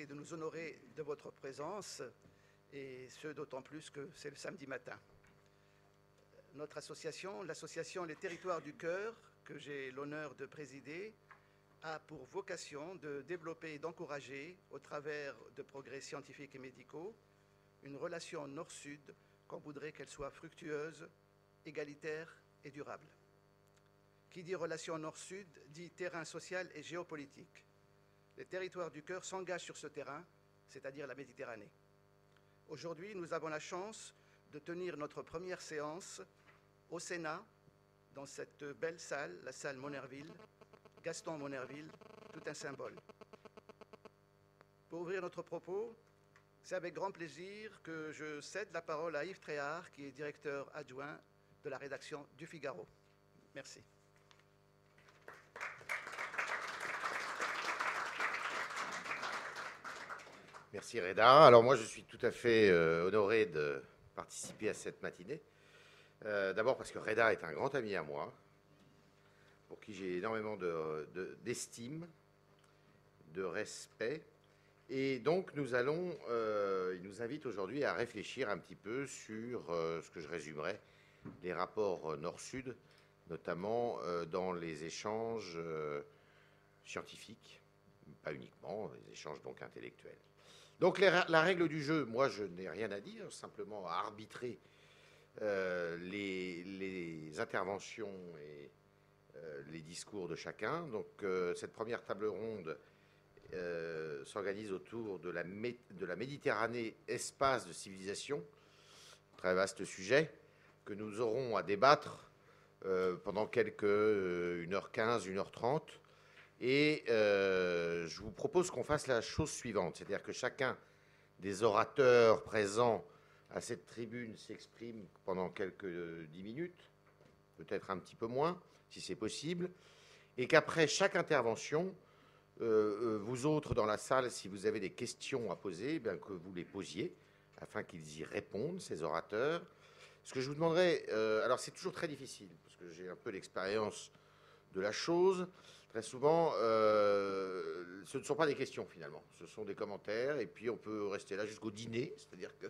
de nous honorer de votre présence, et ce d'autant plus que c'est le samedi matin. Notre association, l'association Les Territoires du Cœur, que j'ai l'honneur de présider, a pour vocation de développer et d'encourager, au travers de progrès scientifiques et médicaux, une relation nord-sud qu'on voudrait qu'elle soit fructueuse, égalitaire et durable. Qui dit relation nord-sud dit terrain social et géopolitique. Les Territoires du Cœur s'engagent sur ce terrain, c'est-à-dire la Méditerranée. Aujourd'hui, nous avons la chance de tenir notre première séance au Sénat, dans cette belle salle, la salle Monerville, Gaston Monerville, tout un symbole. Pour ouvrir notre propos, c'est avec grand plaisir que je cède la parole à Yves Tréhard, qui est directeur adjoint de la rédaction du Figaro. Merci. Merci Reda. Alors moi je suis tout à fait honoré de participer à cette matinée. D'abord parce que Reda est un grand ami à moi, pour qui j'ai énormément d'estime, de respect. Et donc il nous invite aujourd'hui à réfléchir un petit peu sur ce que je résumerai, les rapports Nord-Sud, notamment dans les échanges scientifiques, pas uniquement, les échanges donc intellectuels. Donc la règle du jeu, moi je n'ai rien à dire, simplement à arbitrer les interventions et les discours de chacun. Donc cette première table ronde s'organise autour de la Méditerranée, espace de civilisation, très vaste sujet, que nous aurons à débattre pendant quelques 1h15, 1h30. Et je vous propose qu'on fasse la chose suivante, c'est-à-dire que chacun des orateurs présents à cette tribune s'exprime pendant quelques 10 minutes, peut-être un petit peu moins, si c'est possible, et qu'après chaque intervention, vous autres dans la salle, si vous avez des questions à poser, bien que vous les posiez, afin qu'ils y répondent, ces orateurs. Ce que je vous demanderais, alors c'est toujours très difficile, parce que j'ai un peu l'expérience de la chose. Très souvent, ce ne sont pas des questions finalement, ce sont des commentaires, et puis on peut rester là jusqu'au dîner, c'est-à-dire que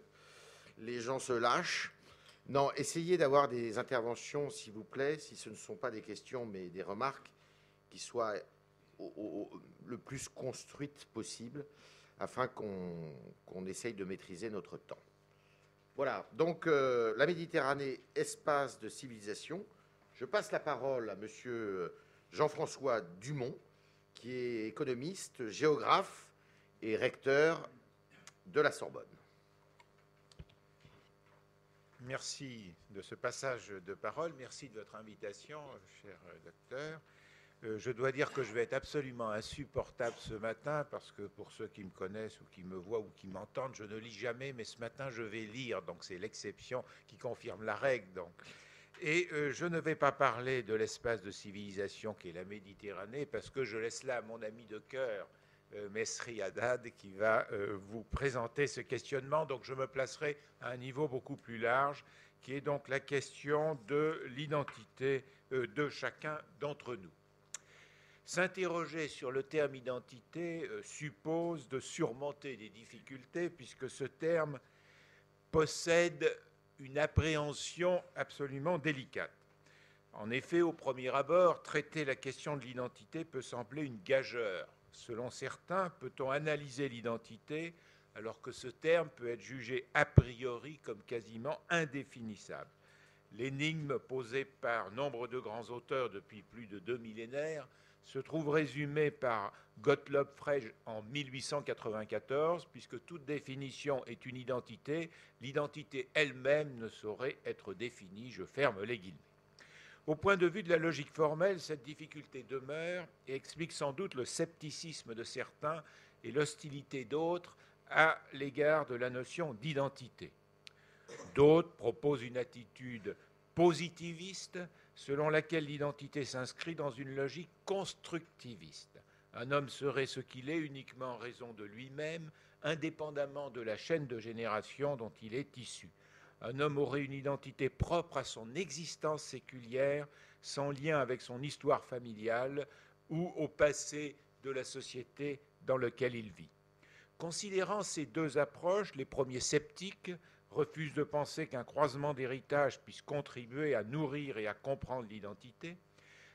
les gens se lâchent. Non, essayez d'avoir des interventions, s'il vous plaît, si ce ne sont pas des questions, mais des remarques qui soient le plus construites possible, afin qu'on essaye de maîtriser notre temps. Voilà, donc la Méditerranée, espace de civilisation. Je passe la parole à monsieur Jean-François Dumont, qui est économiste, géographe et recteur de la Sorbonne. Merci de ce passage de parole. Merci de votre invitation, cher docteur. Je dois dire que je vais être absolument insupportable ce matin parce que pour ceux qui me connaissent ou qui me voient ou qui m'entendent, je ne lis jamais, mais ce matin je vais lire, donc c'est l'exception qui confirme la règle. Donc. Et je ne vais pas parler de l'espace de civilisation qui est la Méditerranée parce que je laisse là mon ami de cœur, Mesri Haddad, qui va vous présenter ce questionnement. Donc je me placerai à un niveau beaucoup plus large, qui est donc la question de l'identité de chacun d'entre nous. S'interroger sur le terme identité suppose de surmonter des difficultés, puisque ce terme possède une appréhension absolument délicate. En effet, au premier abord, traiter la question de l'identité peut sembler une gageure. Selon certains, peut-on analyser l'identité alors que ce terme peut être jugé a priori comme quasiment indéfinissable. L'énigme posée par nombre de grands auteurs depuis plus de 2 millénaires se trouve résumée par Gottlob Frege en 1894, puisque toute définition est une identité, l'identité elle-même ne saurait être définie, je ferme les guillemets. Au point de vue de la logique formelle, cette difficulté demeure et explique sans doute le scepticisme de certains et l'hostilité d'autres à l'égard de la notion d'identité. D'autres proposent une attitude positiviste selon laquelle l'identité s'inscrit dans une logique constructiviste. Un homme serait ce qu'il est uniquement en raison de lui-même, indépendamment de la chaîne de génération dont il est issu. Un homme aurait une identité propre à son existence séculière, sans lien avec son histoire familiale ou au passé de la société dans laquelle il vit. Considérant ces deux approches, les premiers sceptiques refusent de penser qu'un croisement d'héritage puisse contribuer à nourrir et à comprendre l'identité.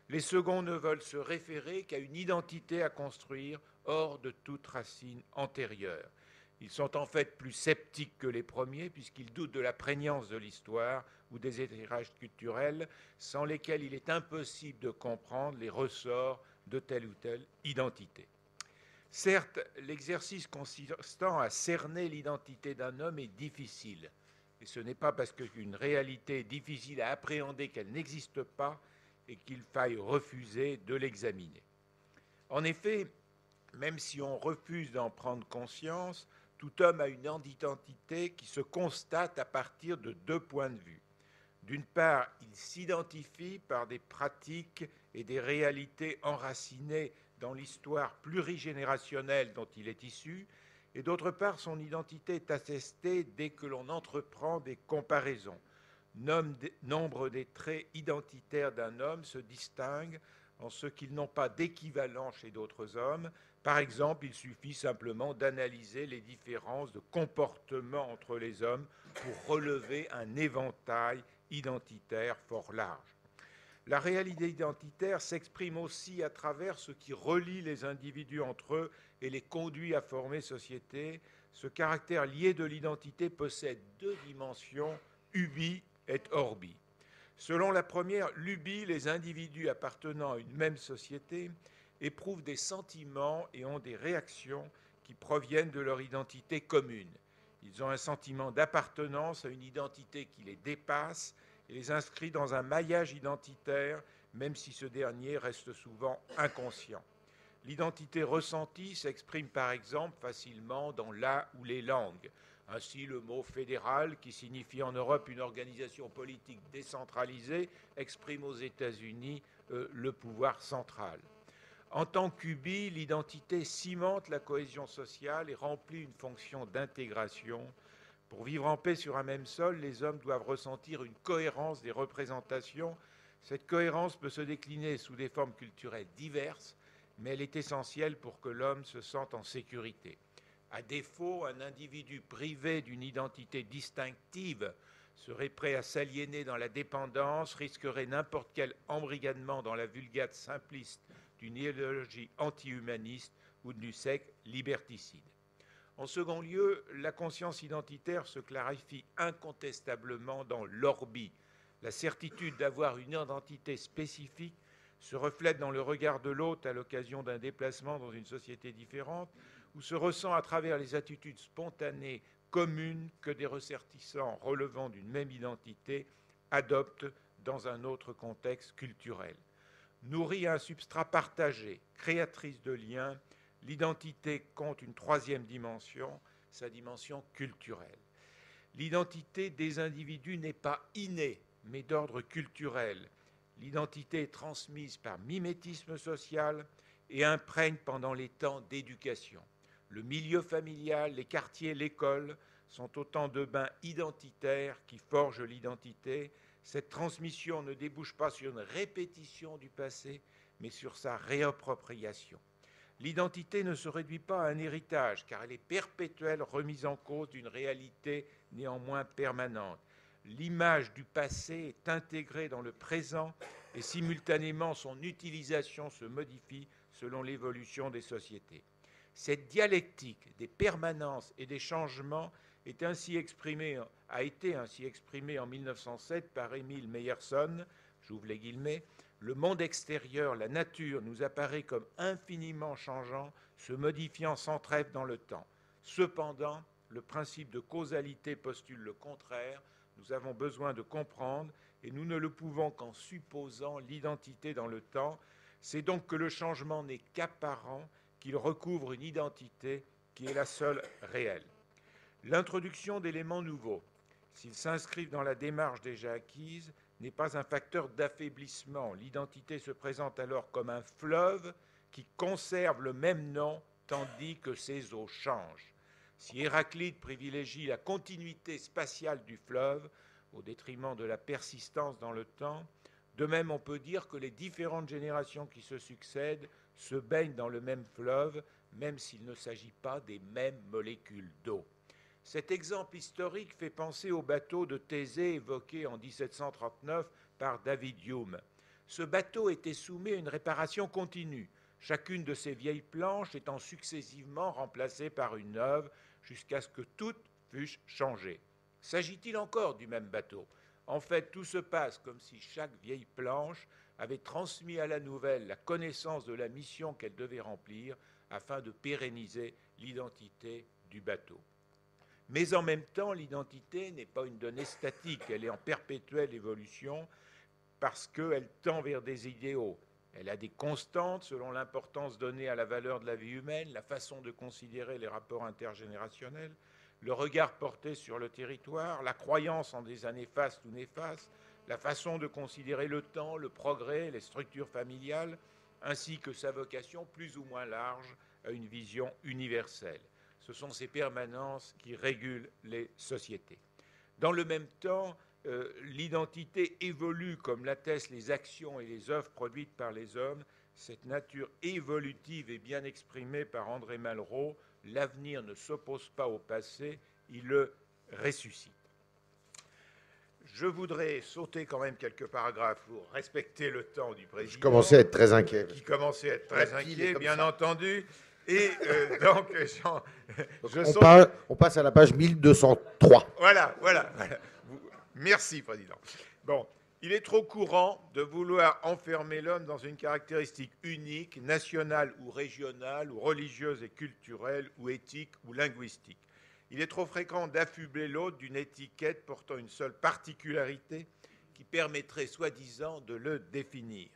Les seconds ne veulent se référer qu'à une identité à construire hors de toute racine antérieure. Ils sont en fait plus sceptiques que les premiers puisqu'ils doutent de la prégnance de l'histoire ou des héritages culturels sans lesquels il est impossible de comprendre les ressorts de telle ou telle identité. Certes, l'exercice consistant à cerner l'identité d'un homme est difficile. Et ce n'est pas parce qu'une réalité est difficile à appréhender qu'elle n'existe pas et qu'il faille refuser de l'examiner. En effet, même si on refuse d'en prendre conscience, tout homme a une identité qui se constate à partir de deux points de vue. D'une part, il s'identifie par des pratiques et des réalités enracinées dans l'histoire plurigénérationnelle dont il est issu, et d'autre part, son identité est attestée dès que l'on entreprend des comparaisons. Nombre des traits identitaires d'un homme se distinguent en ce qu'ils n'ont pas d'équivalent chez d'autres hommes. Par exemple, il suffit simplement d'analyser les différences de comportement entre les hommes pour relever un éventail identitaire fort large. La réalité identitaire s'exprime aussi à travers ce qui relie les individus entre eux et les conduit à former société. Ce caractère lié de l'identité possède deux dimensions, ubi et orbi. Selon la première, l'ubi, les individus appartenant à une même société éprouvent des sentiments et ont des réactions qui proviennent de leur identité commune. Ils ont un sentiment d'appartenance à une identité qui les dépasse et les inscrit dans un maillage identitaire, même si ce dernier reste souvent inconscient. L'identité ressentie s'exprime par exemple facilement dans la ou les langues. Ainsi, le mot fédéral, qui signifie en Europe une organisation politique décentralisée, exprime aux États-Unis le pouvoir central. En tant qu'ubi, l'identité cimente la cohésion sociale et remplit une fonction d'intégration. Pour vivre en paix sur un même sol, les hommes doivent ressentir une cohérence des représentations. Cette cohérence peut se décliner sous des formes culturelles diverses, mais elle est essentielle pour que l'homme se sente en sécurité. À défaut, un individu privé d'une identité distinctive serait prêt à s'aliéner dans la dépendance, risquerait n'importe quel embrigadement dans la vulgate simpliste d'une idéologie anti-humaniste ou du secte liberticide. En second lieu, la conscience identitaire se clarifie incontestablement dans l'orbi. La certitude d'avoir une identité spécifique se reflète dans le regard de l'autre à l'occasion d'un déplacement dans une société différente, ou se ressent à travers les attitudes spontanées communes que des ressortissants relevant d'une même identité adoptent dans un autre contexte culturel. Nourrie à un substrat partagé, créatrice de liens, l'identité compte une troisième dimension, sa dimension culturelle. L'identité des individus n'est pas innée, mais d'ordre culturel. L'identité est transmise par mimétisme social et imprègne pendant les temps d'éducation. Le milieu familial, les quartiers, l'école sont autant de bains identitaires qui forgent l'identité. Cette transmission ne débouche pas sur une répétition du passé, mais sur sa réappropriation. L'identité ne se réduit pas à un héritage, car elle est perpétuelle remise en cause d'une réalité néanmoins permanente. L'image du passé est intégrée dans le présent et simultanément son utilisation se modifie selon l'évolution des sociétés. Cette dialectique des permanences et des changements a été ainsi exprimée en 1907 par Emil Meyerson, j'ouvre les guillemets, le monde extérieur, la nature, nous apparaît comme infiniment changeant, se modifiant sans trêve dans le temps. Cependant, le principe de causalité postule le contraire. Nous avons besoin de comprendre, et nous ne le pouvons qu'en supposant l'identité dans le temps. C'est donc que le changement n'est qu'apparent, qu'il recouvre une identité qui est la seule réelle. L'introduction d'éléments nouveaux, s'ils s'inscrivent dans la démarche déjà acquise, n'est pas un facteur d'affaiblissement. L'identité se présente alors comme un fleuve qui conserve le même nom tandis que ses eaux changent. Si Héraclite privilégie la continuité spatiale du fleuve au détriment de la persistance dans le temps, de même on peut dire que les différentes générations qui se succèdent se baignent dans le même fleuve, même s'il ne s'agit pas des mêmes molécules d'eau. Cet exemple historique fait penser au bateau de Thésée évoqué en 1739 par David Hume. Ce bateau était soumis à une réparation continue, chacune de ses vieilles planches étant successivement remplacée par une neuve jusqu'à ce que toutes fussent changées. S'agit-il encore du même bateau? En fait, tout se passe comme si chaque vieille planche avait transmis à la nouvelle la connaissance de la mission qu'elle devait remplir afin de pérenniser l'identité du bateau. Mais en même temps, l'identité n'est pas une donnée statique, elle est en perpétuelle évolution parce qu'elle tend vers des idéaux. Elle a des constantes selon l'importance donnée à la valeur de la vie humaine, la façon de considérer les rapports intergénérationnels, le regard porté sur le territoire, la croyance en des années fastes ou néfastes, la façon de considérer le temps, le progrès, les structures familiales, ainsi que sa vocation plus ou moins large à une vision universelle. Ce sont ces permanences qui régulent les sociétés. Dans le même temps, l'identité évolue comme l'attestent les actions et les œuvres produites par les hommes. Cette nature évolutive est bien exprimée par André Malraux. L'avenir ne s'oppose pas au passé, il le ressuscite. Je voudrais sauter quand même quelques paragraphes pour respecter le temps du président. Je commençais à être très inquiet. Qui commençait à être très inquiet, bien entendu. Et donc, on passe à la page 1203. Voilà. Merci, Président. Bon, il est trop courant de vouloir enfermer l'homme dans une caractéristique unique, nationale ou régionale, ou religieuse et culturelle, ou éthique ou linguistique. Il est trop fréquent d'affubler l'autre d'une étiquette portant une seule particularité qui permettrait soi-disant de le définir.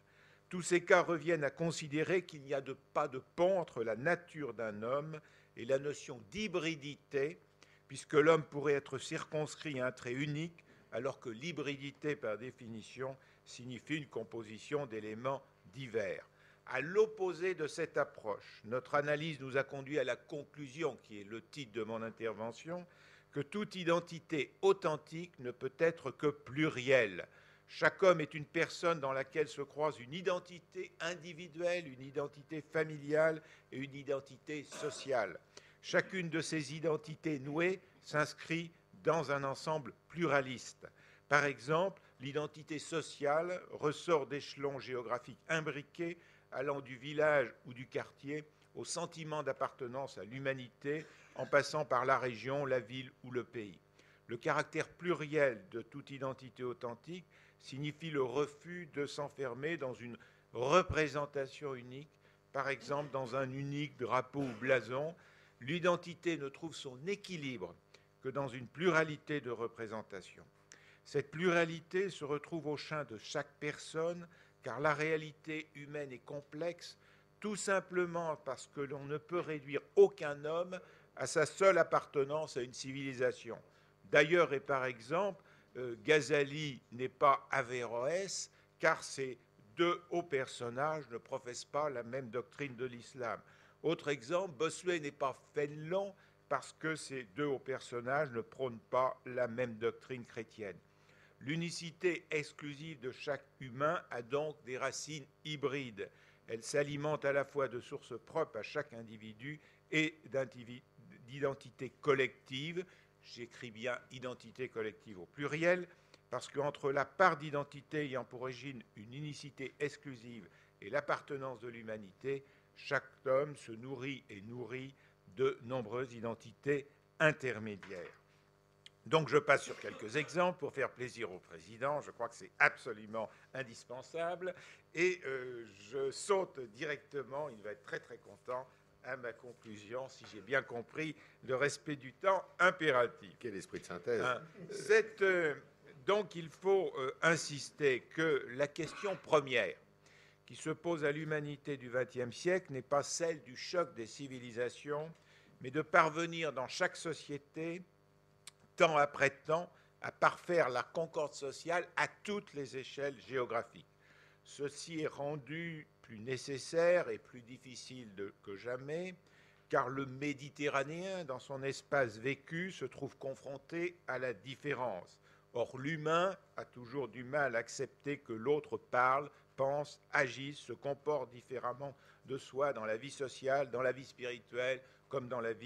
Tous ces cas reviennent à considérer qu'il n'y a pas de pont entre la nature d'un homme et la notion d'hybridité, puisque l'homme pourrait être circonscrit à un trait unique, alors que l'hybridité, par définition, signifie une composition d'éléments divers. À l'opposé de cette approche, notre analyse nous a conduit à la conclusion, qui est le titre de mon intervention, que toute identité authentique ne peut être que plurielle. Chaque homme est une personne dans laquelle se croisent une identité individuelle, une identité familiale et une identité sociale. Chacune de ces identités nouées s'inscrit dans un ensemble pluraliste. Par exemple, l'identité sociale ressort d'échelons géographiques imbriqués allant du village ou du quartier au sentiment d'appartenance à l'humanité en passant par la région, la ville ou le pays. Le caractère pluriel de toute identité authentique signifie le refus de s'enfermer dans une représentation unique, par exemple dans un unique drapeau ou blason. L'identité ne trouve son équilibre que dans une pluralité de représentations. Cette pluralité se retrouve au sein de chaque personne, car la réalité humaine est complexe, tout simplement parce que l'on ne peut réduire aucun homme à sa seule appartenance à une civilisation. D'ailleurs, et par exemple, Ghazali n'est pas Averroès, car ces deux hauts personnages ne professent pas la même doctrine de l'islam. Autre exemple, Bossuet n'est pas Fénelon, parce que ces deux hauts personnages ne prônent pas la même doctrine chrétienne. L'unicité exclusive de chaque humain a donc des racines hybrides. Elle s'alimente à la fois de sources propres à chaque individu et d'identité collective. J'écris bien identité collective au pluriel, parce qu'entre la part d'identité ayant pour origine une unicité exclusive et l'appartenance de l'humanité, chaque homme se nourrit et nourrit de nombreuses identités intermédiaires. Donc je passe sur quelques exemples pour faire plaisir au président. Je crois que c'est absolument indispensable. Et je saute directement, il va être très très content, à ma conclusion, si j'ai bien compris, le respect du temps impératif. Quel esprit de synthèse. Donc il faut insister que la question première qui se pose à l'humanité du XXe siècle n'est pas celle du choc des civilisations, mais de parvenir dans chaque société, temps après temps, à parfaire la concorde sociale à toutes les échelles géographiques. Ceci est rendu plus nécessaire et plus difficile que jamais, car le Méditerranéen, dans son espace vécu, se trouve confronté à la différence. Or, l'humain a toujours du mal à accepter que l'autre parle pensent, agissent, se comportent différemment de soi dans la vie sociale, dans la vie spirituelle, comme dans la vie